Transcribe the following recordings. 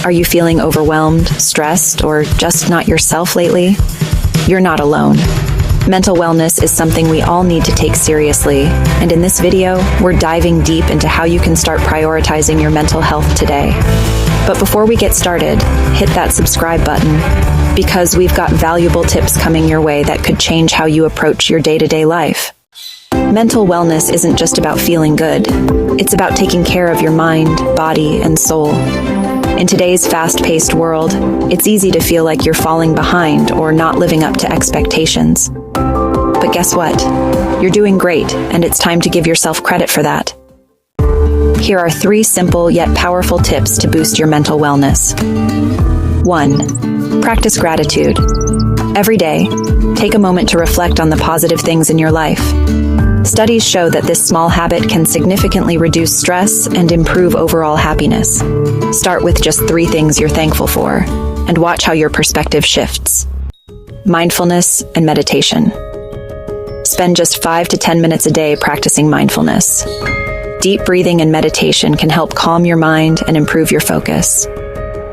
Are you feeling overwhelmed, stressed, or just not yourself lately? You're not alone. Mental wellness is something we all need to take seriously, and in this video, we're diving deep into how you can start prioritizing your mental health today. But before we get started, hit that subscribe button, because we've got valuable tips coming your way that could change how you approach your day-to-day life. Mental wellness isn't just about feeling good. It's about taking care of your mind, body, and soul. In today's fast-paced world, it's easy to feel like you're falling behind or not living up to expectations. But guess what? You're doing great, and it's time to give yourself credit for that. Here are 3 simple yet powerful tips to boost your mental wellness. 1. Practice gratitude. Every day, take a moment to reflect on the positive things in your life. Studies show that this small habit can significantly reduce stress and improve overall happiness. Start with just 3 things you're thankful for, and watch how your perspective shifts. Mindfulness and meditation. Spend just 5 to 10 minutes a day practicing mindfulness. Deep breathing and meditation can help calm your mind and improve your focus.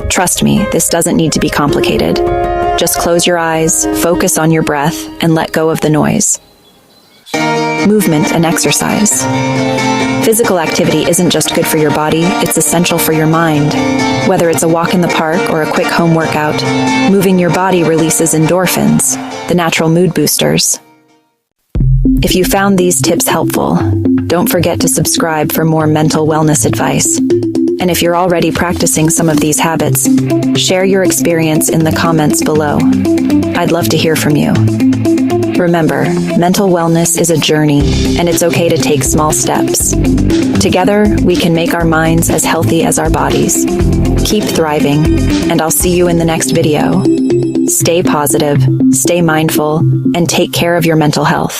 Trust me, this doesn't need to be complicated. Just close your eyes, focus on your breath, and let go of the noise. Movement and exercise. Physical activity isn't just good for your body, it's essential for your mind. Whether it's a walk in the park or a quick home workout, moving your body releases endorphins, the natural mood boosters. If you found these tips helpful, don't forget to subscribe for more mental wellness advice. And if you're already practicing some of these habits, share your experience in the comments below. I'd love to hear from you. Remember, mental wellness is a journey, and it's okay to take small steps. Together, we can make our minds as healthy as our bodies. Keep thriving, and I'll see you in the next video. Stay positive, stay mindful, and take care of your mental health.